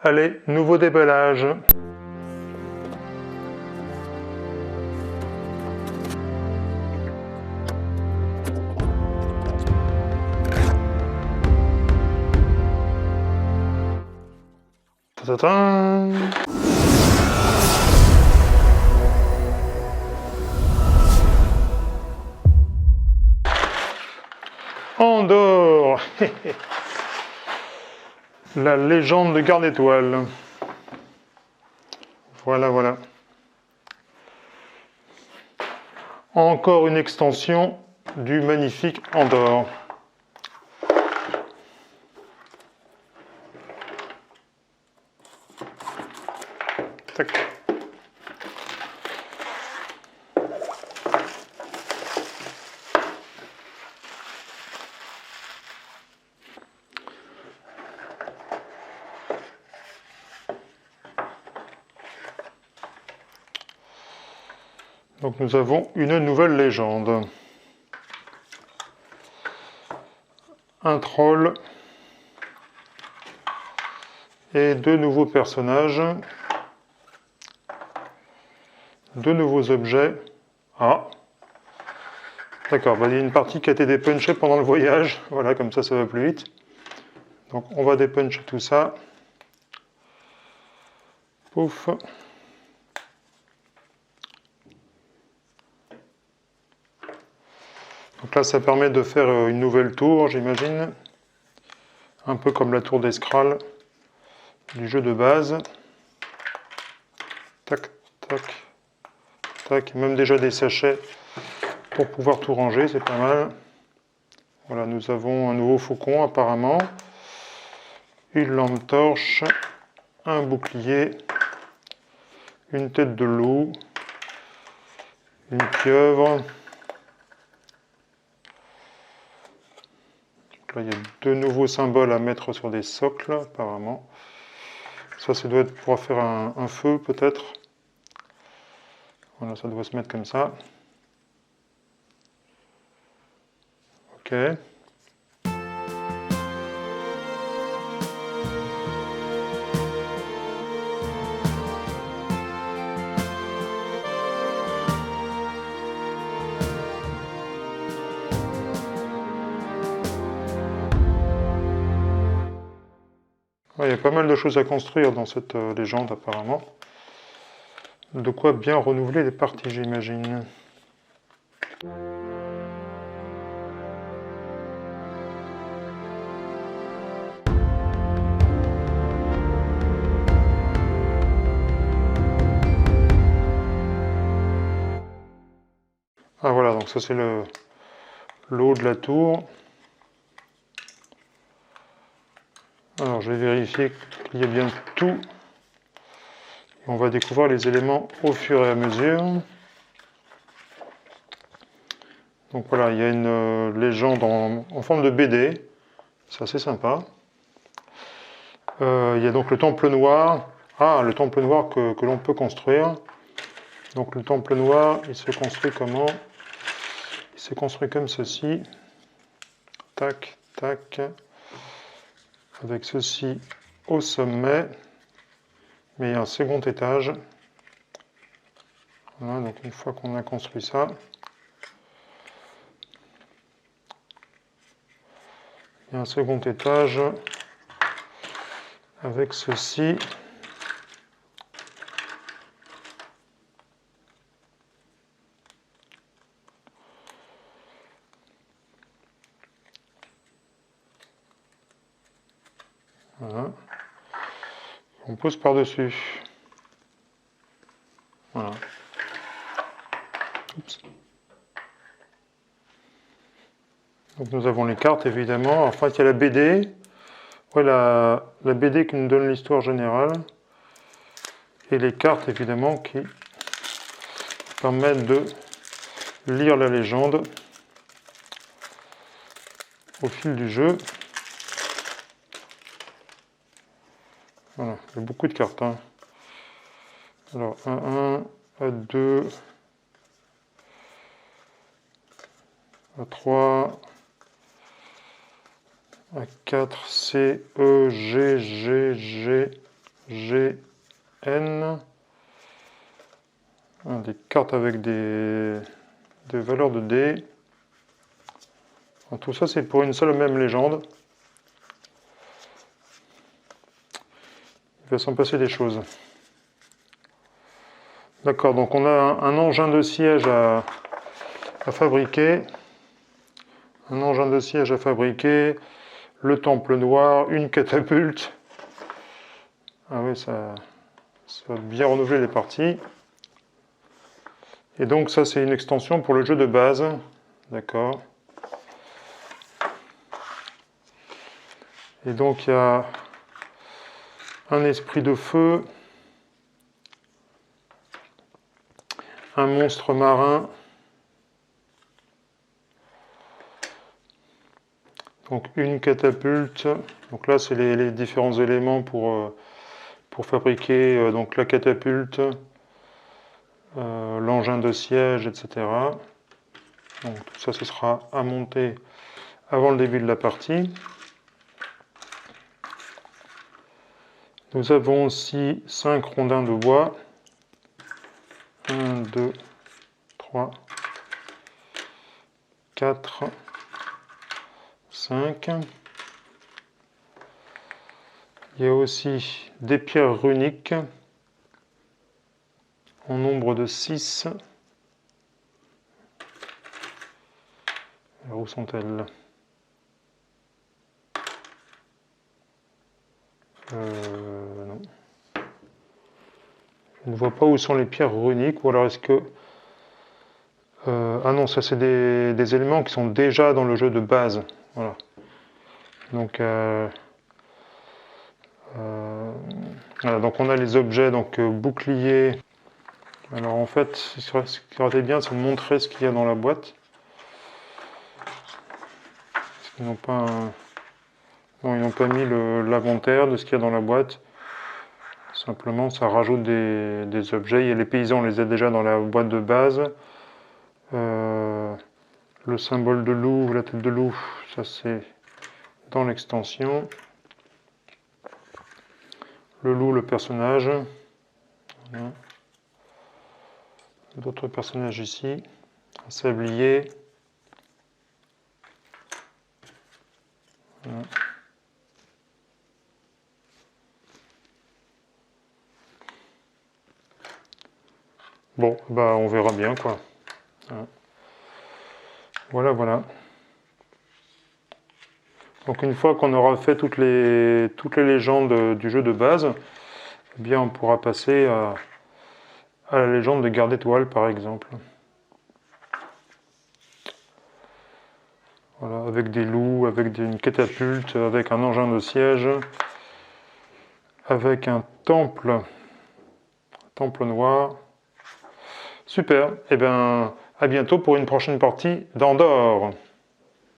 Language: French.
Allez, nouveau déballage. Ta-ta-ta. Andorre. La légende de Garde Étoile. Voilà, voilà. Encore une extension du magnifique Andorre. Tac. Donc nous avons une nouvelle légende. Un troll et deux nouveaux personnages. Deux nouveaux objets. Ah, d'accord, bah, il y a une partie qui a été dépunchée pendant le voyage. Voilà, comme ça va plus vite. Donc on va dépuncher tout ça. Pouf. Donc là, ça permet de faire une nouvelle tour, j'imagine. Un peu comme la tour d'Escral du jeu de base. Tac, tac, tac. Même déjà des sachets pour pouvoir tout ranger, c'est pas mal. Voilà, nous avons un nouveau faucon apparemment. Une lampe torche. Un bouclier. Une tête de loup. Une pieuvre. Là, il y a deux nouveaux symboles à mettre sur des socles, apparemment. Ça doit être pour faire un feu, peut-être. Voilà, ça doit se mettre comme ça. Ok. Il y a pas mal de choses à construire dans cette légende, apparemment. De quoi bien renouveler les parties, j'imagine. Ah voilà, donc ça c'est le haut de la tour. Alors je vais vérifier qu'il y a bien tout. On va découvrir les éléments au fur et à mesure. Donc voilà, il y a une légende en forme de BD. C'est assez sympa. Il y a donc le temple noir. Ah, le temple noir que l'on peut construire. Donc le temple noir, il se construit comment? Il se construit comme ceci. Tac, tac. Avec ceci au sommet. Mais il y a un second étage. Voilà, donc une fois qu'on a construit ça, il y a un second étage avec ceci. Voilà. On pose par-dessus. Voilà. Oups. Donc nous avons les cartes évidemment. En fait, il y a la BD. Ouais, la BD qui nous donne l'histoire générale. Et les cartes évidemment qui permettent de lire la légende au fil du jeu. Voilà, il y a beaucoup de cartes. Hein. Alors, A1, A2, A3, A4, C, E, G, G, G, G, N. Des cartes avec des valeurs de dés. Tout ça, c'est pour une seule et même légende. Il va s'en passer des choses. D'accord, donc on a un engin de siège à fabriquer. Un engin de siège à fabriquer. Le temple noir, une catapulte. Ah oui, ça va bien renouveler les parties. Et donc ça, c'est une extension pour le jeu de base. D'accord. Et donc il y a un esprit de feu, un monstre marin, donc une catapulte. Donc là, c'est les différents éléments pour fabriquer donc la catapulte, l'engin de siège, etc. Donc tout ça, ce sera à monter avant le début de la partie. Nous avons aussi 5 rondins de bois. 1, 2, 3, 4, 5. Il y a aussi des pierres runiques en nombre de 6. Alors, où sont-elles? Non. Je ne vois pas où sont les pierres runiques, ou alors est-ce que... ah non, ça c'est des éléments qui sont déjà dans le jeu de base. Voilà. Donc, voilà, donc on a les objets, donc bouclier. Alors en fait, ce qui aurait été bien, c'est de montrer ce qu'il y a dans la boîte. Parce qu'ils n'ont pas non, ils n'ont pas mis l'inventaire de ce qu'il y a dans la boîte. Simplement, ça rajoute des objets. Et les paysans, on les a déjà dans la boîte de base. Le symbole de loup, la tête de loup, ça c'est dans l'extension. Le loup, le personnage. Voilà. D'autres personnages ici. Un sablier. Voilà. Bon, bah on verra bien quoi. Voilà, voilà. Donc une fois qu'on aura fait toutes les légendes du jeu de base, eh bien on pourra passer à la légende de Garde Étoile par exemple. Voilà, avec des loups, avec une catapulte, avec un engin de siège, avec un temple noir. Super, et bien à bientôt pour une prochaine partie d'Andorre.